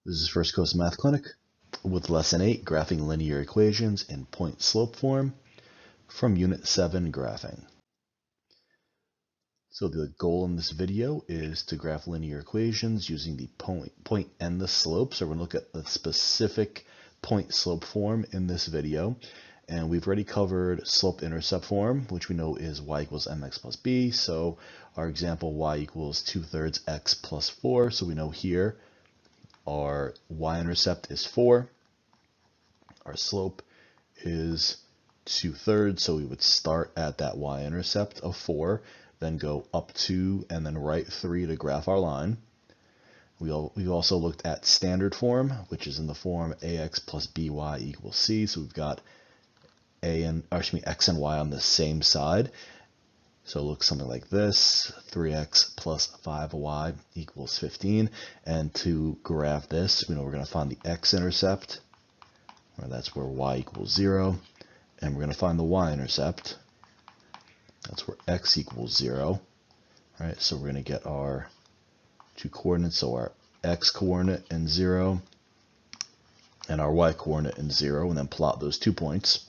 This is First Coast Math Clinic with Lesson 8, Graphing Linear Equations in Point-Slope Form from Unit 7, Graphing. So the goal in this video is to graph linear equations using the point and the slope. So we're going to look at the specific point-slope form in this video. And we've already covered slope-intercept form, which we know is y equals mx plus b. So our example, y equals 2/3 x plus 4. So we know here our y-intercept is 4. Our slope is 2/3, so we would start at that y-intercept of 4, then go up 2, and then right 3 to graph our line. We've also looked at standard form, which is in the form ax plus by equals c. So we've got x and y on the same side. So it looks something like this: 3x plus 5y equals 15. And to graph this, we know we're going to find the x-intercept, or that's where y equals 0. And we're going to find the y-intercept. That's where x equals 0. All right, so we're going to get our two coordinates, so our x-coordinate and 0, and our y-coordinate and 0, and then plot those 2 points.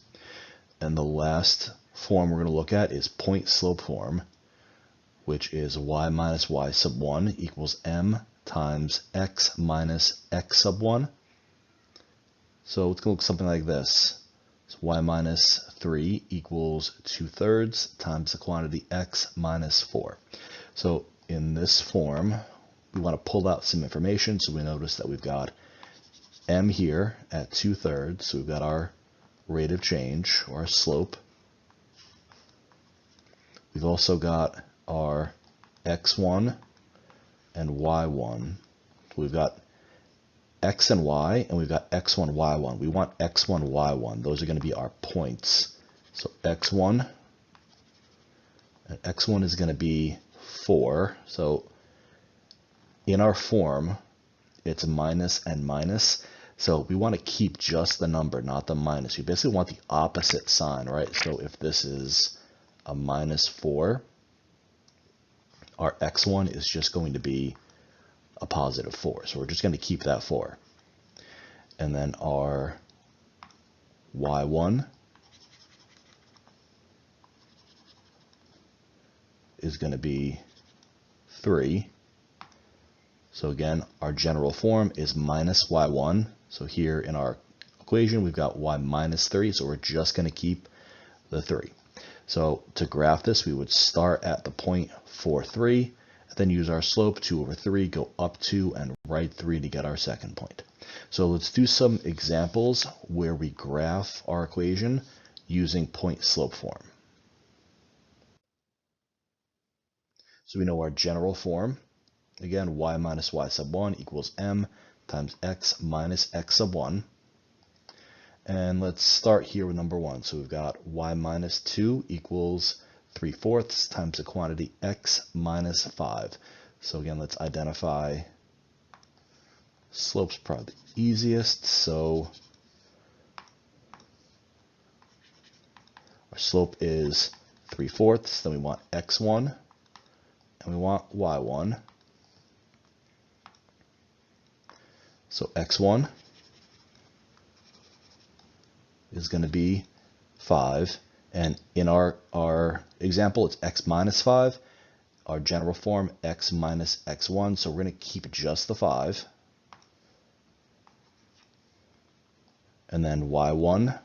And the last form we're going to look at is point-slope form, which is y minus y sub 1 equals m times x minus x sub 1. So it's going to look something like this. So y minus 3 equals 2/3 times the quantity x minus 4. So in this form, we want to pull out some information. So we notice that we've got m here at 2/3. So we've got our rate of change, or our slope. We've also got our x1 and y1. We've got x and y, and we've got x1, y1. We want x1, y1. Those are going to be our points. So x1, and x1 is going to be 4. So in our form, it's minus and minus. So we want to keep just the number, not the minus. We basically want the opposite sign, right? So if this is a minus 4, our x1 is just going to be a positive 4. So we're just going to keep that 4. And then our y1 is going to be 3. So again, our general form is minus y1. So here in our equation, we've got y minus 3. So we're just going to keep the 3. So to graph this, we would start at the point 4, 3, and then use our slope 2/3, go up 2, and right 3 to get our second point. So let's do some examples where we graph our equation using point-slope form. So we know our general form. Again, y minus y sub 1 equals m times x minus x sub 1. And let's start here with number 1. So we've got y minus 2 equals 3/4 times the quantity x minus 5. So again, let's identify slope's probably the easiest. So our slope is 3/4. Then we want x1 and we want y1. So x1 is going to be 5, and in our example, it's x minus 5. Our general form, x minus x1, so we're going to keep just the 5. And then y1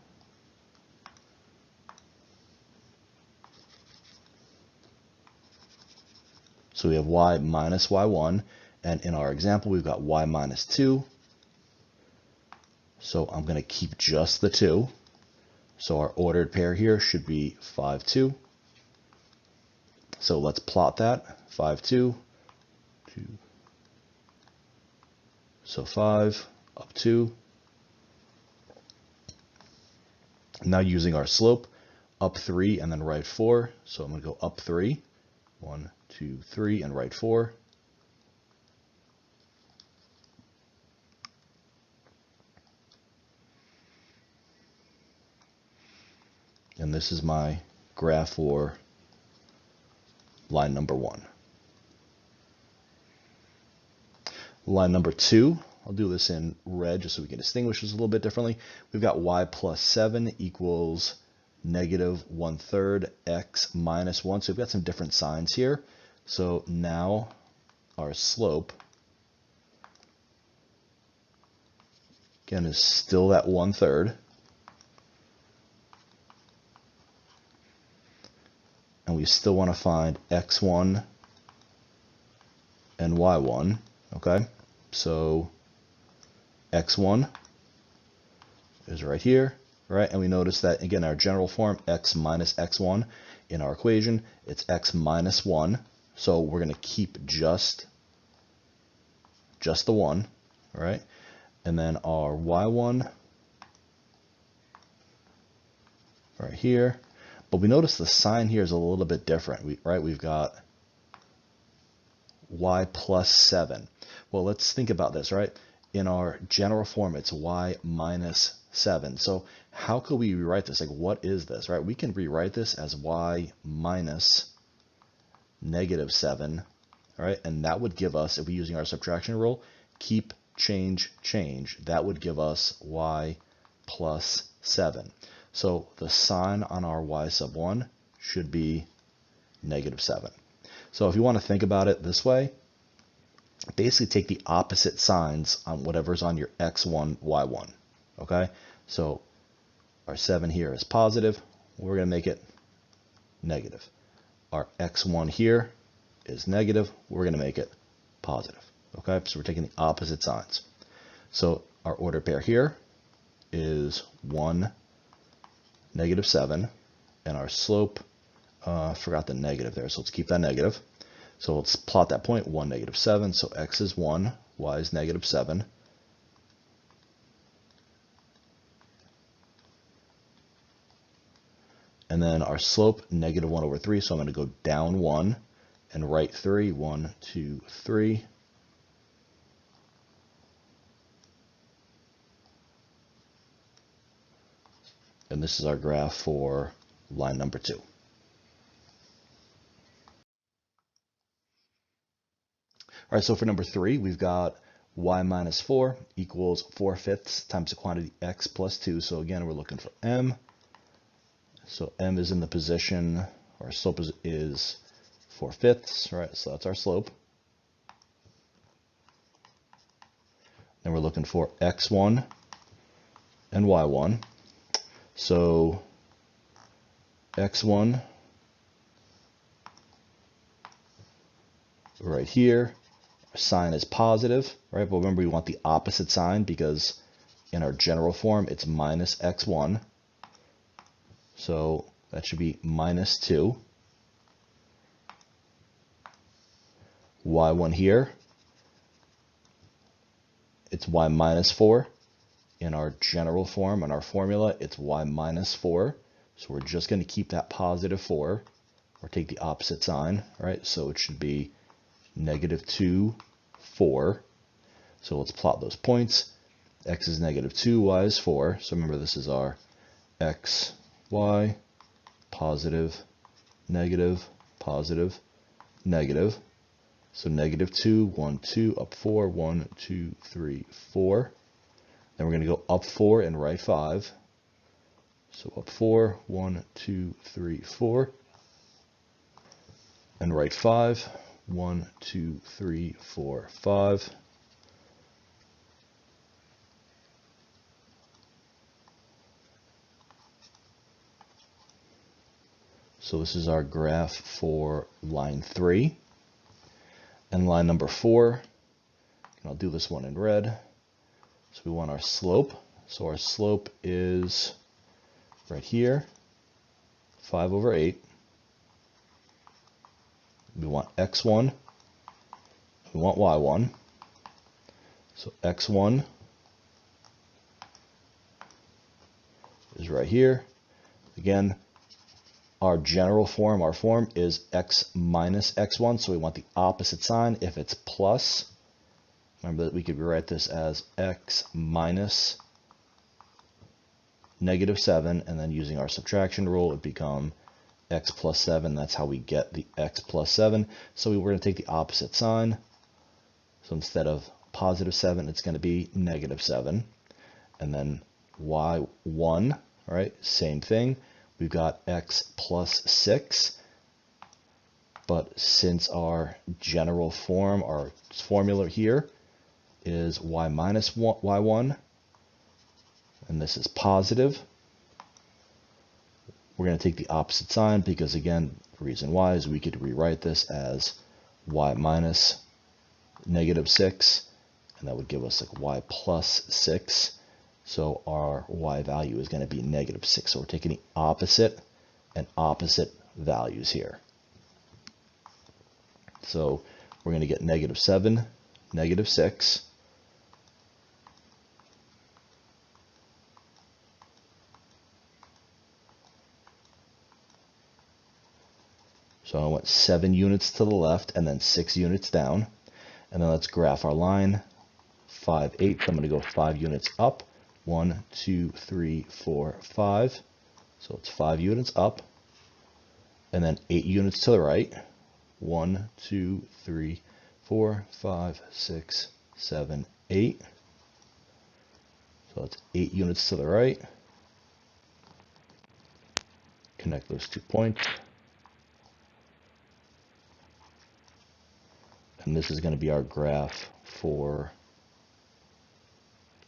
so we have y minus y1, and in our example, we've got y minus 2. So I'm going to keep just the 2. So our ordered pair here should be 5, 2. So let's plot that. 5, 2, 2. So 5, up 2. Now using our slope, up 3 and then right 4. So I'm going to go up 3. 1, 2, 3, and right 4. And this is my graph for line number 1. Line number 2, I'll do this in red just so we can distinguish this a little bit differently. We've got y plus 7 equals negative 1/3 x minus 1. So we've got some different signs here. So now our slope, again, is still that 1/3. And we still want to find x1 and y1, okay? So x1 is right here, right? And we notice that, again, our general form, x minus x1, in our equation, it's x minus 1. So we're going to keep just the 1, right? And then our y1 right here. But we notice the sign here is a little bit different, We've got y plus 7. Well, let's think about this, right? In our general form, it's y minus 7. So how could we rewrite this? Like, what is this, right? We can rewrite this as y minus negative 7, right? And that would give us, if we're using our subtraction rule, keep, change, change, that would give us y plus 7. So the sign on our y sub 1 should be negative 7. So if you want to think about it this way, basically take the opposite signs on whatever's on your x1, y1, okay? So our 7 here is positive. We're going to make it negative. Our x1 here is negative. We're going to make it positive, okay? So we're taking the opposite signs. So our ordered pair here is 1, negative 7, and our slope, forgot the negative there, so let's keep that negative. So let's plot that point, 1, negative 7, so x is 1, y is negative 7. And then our slope, negative 1/3, so I'm going to go down 1 and right 3, 1, 2, 3. And this is our graph for line number 2. All right, so for number 3, we've got y minus 4 equals 4/5 times the quantity x plus 2. So again, we're looking for m. So m is in the position, our slope is 4/5, right? So that's our slope. And we're looking for x1 and y1. So x1 right here, our sign is positive, right? But remember, we want the opposite sign because in our general form, it's minus x1. So that should be minus 2. y1 here, it's y minus 4. In our general form, in our formula, it's y minus 4. So we're just going to keep that positive 4, or take the opposite sign, right? So it should be negative 2, 4. So let's plot those points. X is negative 2, y is 4. So remember, this is our x, y, positive, negative, positive, negative. So negative 2, 1, 2, up 4, 1, 2, 3, 4. Then we're going to go up 4 and right 5. So up 4, 1, 2, 3, 4. And right 5, 1, 2, 3, 4, 5. So this is our graph for line 3. And line number 4, and I'll do this one in red. So we want our slope. So our slope is right here, 5/8. We want x1, we want y1. So x1 is right here. Again, our general form, our form is x minus x1, so we want the opposite sign. If it's plus, remember that we could rewrite this as x minus negative 7, and then using our subtraction rule, it become x plus 7. That's how we get the x plus 7. So we're going to take the opposite sign. So instead of positive 7, it's going to be negative 7. And then y1, right, same thing. We've got x plus 6. But since our general form, our formula here is y minus y1, and this is positive, we're going to take the opposite sign because, again, the reason why is we could rewrite this as y minus negative 6, and that would give us like y plus 6. So our y value is going to be negative 6. So we're taking the opposite and opposite values here. So we're going to get negative 7, negative 6. So I went 7 units to the left and then 6 units down. And then let's graph our line. 5, 8. I'm going to go 5 units up. 1, 2, 3, 4, 5. So it's 5 units up. And then 8 units to the right. 1, 2, 3, 4, 5, 6, 7, 8. So that's 8 units to the right. Connect those 2 points. And this is going to be our graph for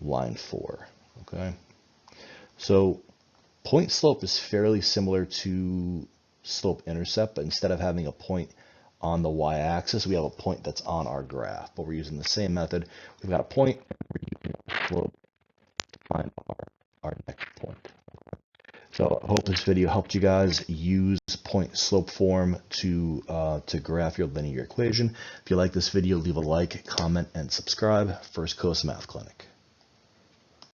line 4. Okay. So point slope is fairly similar to slope intercept, but instead of having a point on the y-axis, we have a point that's on our graph. But we're using the same method. We've got a point, we're using a slope to find our next point. So I hope this video helped you guys use point slope form to graph your linear equation. If you like this video, leave a like, comment, and subscribe. First Coast Math Clinic.